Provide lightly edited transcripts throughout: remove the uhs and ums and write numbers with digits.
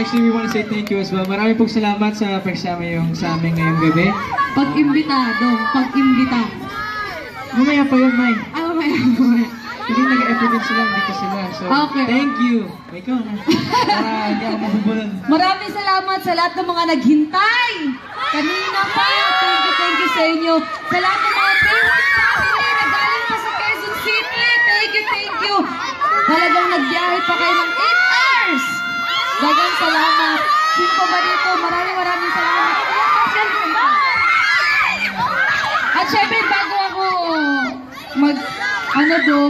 actually, we want to say thank you as well. Maraming pong salamat sa pagsama yung sa amin ngayong gabi. Pag-imbitado, pag-imbita. Mamaya pa yun, May. Mamaya. Hindi nag-effort din sila, dito sila. So, okay. Thank you. Ikaw na. Para hindi ako mabubulan. Maraming salamat sa lahat ng mga naghintay. Kanina pa, thank you sa inyo. Sa lahat ng mga Payward family na galing pa sa Quezon City, thank you. Talagang nagbiyahe pa kayo ng 8 hours. Dagang salamat. Sino pa ba dito? Maraming salamat. At syempre, bago ako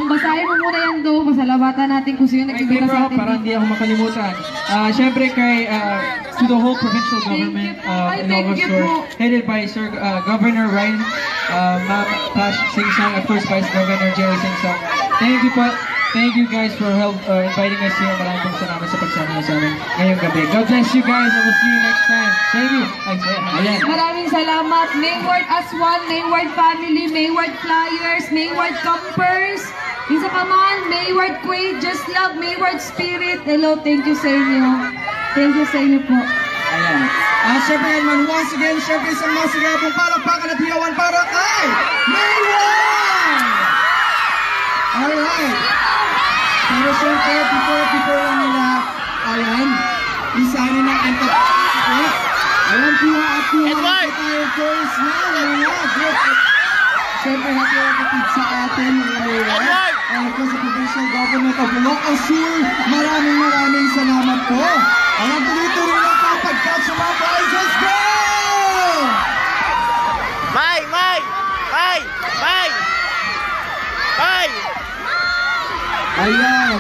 basahin mo muna yan doon. Pasalamatan natin kung sino nag-ibita sa atin. Para hindi ako makalimutan. Syempre kay, to the whole provincial government in Nova Shore, headed by Sir Governor Ryan, Ma'am Tash Singsang, of course, Vice Governor Jerry Singsang. Thank you po. Thank you guys for inviting us here. Maraming pong salamat sa pagsama sa amin ngayong gabi. God bless you guys and we'll see you next time. Thank you. Ayan. Maraming salamat. Mayward as one, Mayward family, Mayward flyers, Mayward campers. Isa pa man, Mayward Quaid, Just Love, Mayward Spirit. Hello, thank you sa inyo. Thank you sa inyo po. Ayan. Syempre naman, once again, syempre isang masigabong palakpakan at hiyawan para kay Mayward! Alright. Pero syempre, before lang nila, ayan, isanin na ang tapos. Ayan, kuha tayo first na, syempre, happy kapatid sa atin, Mayward. And of course, the provincial government of Ilocos Sur, maraming salamat po. Ayan, tuloy-tuloy lang po pagkat sa mga boys, let's go! May! Ayan.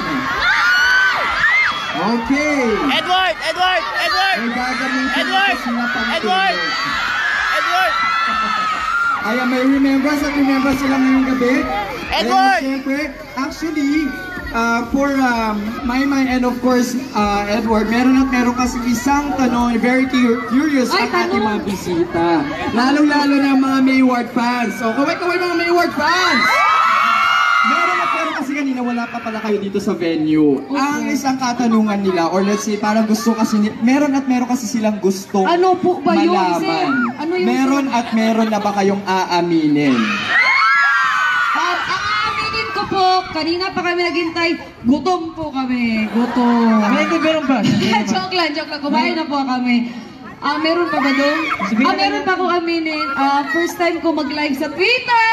Okay. Edward! May gagamitin natin sila pang Edward! Ayan, may remembrance sila ngayong gabi. Edward! And syempre, actually, for Maymay and of course, Edward, meron kasi isang tanong, very curious ang ating mga bisita. Lalo-lalo na mga Mayward fans. So, kaway mga Mayward fans! Meron kasi kanina wala pa pala kayo dito sa venue. Okay. Ang isang katanungan nila, or let's say, parang gusto kasi, meron kasi silang gusto ano po ba yun, malaman. Ano yung meron na ba kayong aaminin? Aaminin ko po, kanina pa kami naghintay, gutom po kami. Gutom. Meron ba? Joke lang. Kumain na po kami. Meron pa ba doon? Meron pa akong aminin. First time ko mag-live sa Twitter!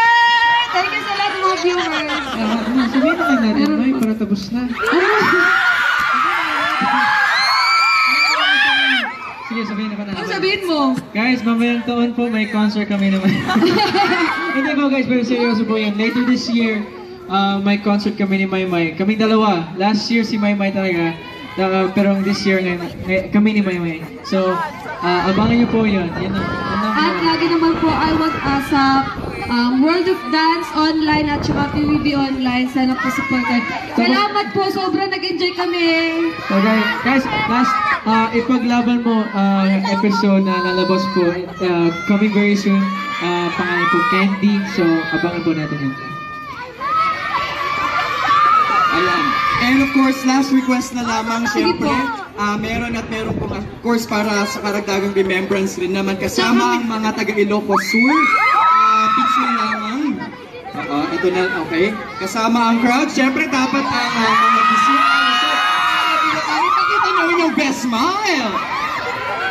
Thank you sa lahat ng mga viewers. Sabihin na kayo natin, May, para tapos na. Sige, sabihin na ka na. Ano sabihin mo? Guys, mamayang taon po, may concert kami naman. Hindi po guys, pero seryoso po yan. Later this year, may concert kami ni Maymay. Kaming dalawa. Last year si Maymay talaga. Pero this year, kami ni Maymay. So, abangan niyo po yun. At lagi naman po, I want sa World of Dance online at saka PBB online. Sana po supportan. Salamat po. Sobrang nag-enjoy kami. So guys, last ipaglaban mo episode na nalabas po. Coming very soon. Pangalan po Candy. So abangan po natin yun. Ayan. And of course, last request na lamang, syempre, meron po, of course, para sa karagdagang remembrance rin naman kasama ang mga taga-Ilocos Sur. Picture lamang. Ito na, okay. Kasama ang crowd. Syempre, dapat ang mga bisita. Pakita nyo yung best smile.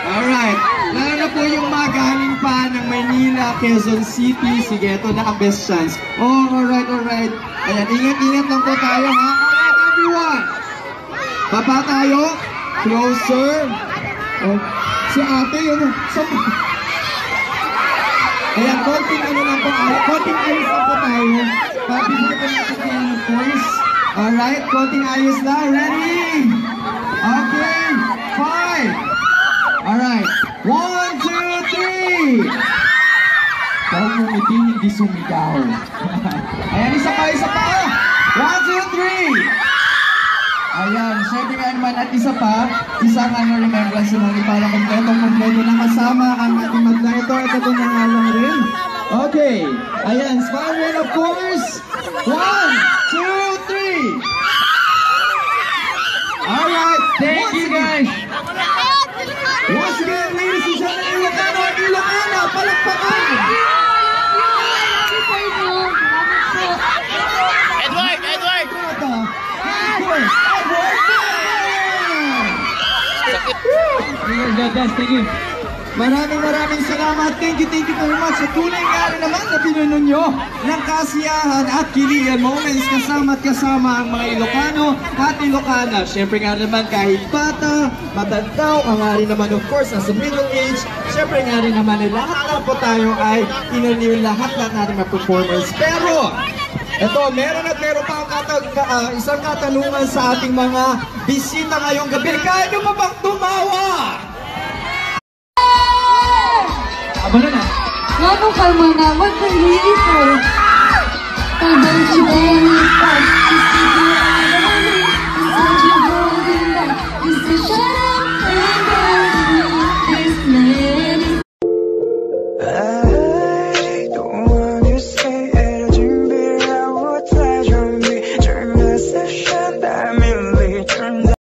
Alright. Lalo na po yung mga galing pa ng Maynila, Quezon City. Sige, ito na ang best chance. Oh, alright. Ayan, ingat lang po tayo, ha? Alright, everyone. Baba tayo. Closer. Oh, si ate, yun. Ayan, konting ayos lang po tayo. Pabigyan po natin kayo ng voice. Alright, konting ayos na. Ready? Okay, 5. Alright, 1, 2, 3. Huwag mong hindi sumigaw. Ayan, isa pa. 1, 2, 3. Ayan, syempre nga naman at isa pa, isang remembrance naman para kompleto na kasama ang ating madlang ito. Ito na nga lang rin. Okay, ayan, smile rin of course. 1, 2, 3. Alright, thank you guys. God bless. Thank you. Maraming salamat. Thank you very much. Sa tunay nga rin naman na pinuno nyo ng kasiyahan at kiligan moments kasama ang mga Ilocano at Ilocana. Siyempre nga naman kahit bata, matanda, ang nga rin naman of course nasa middle age. Siyempre nga rin naman lahat na po tayo ay inaliw lahat natin mga performers. Pero ito, meron pa ang isang katanungan sa ating mga bisita ngayong gabi. Kaya nyo ba bang tumawa? Abala na. Ano ka mga mag-release? Oh, don't you dare stop. Just keep your eye on me. Instead you're holding back. You say shut up and go to me. This man is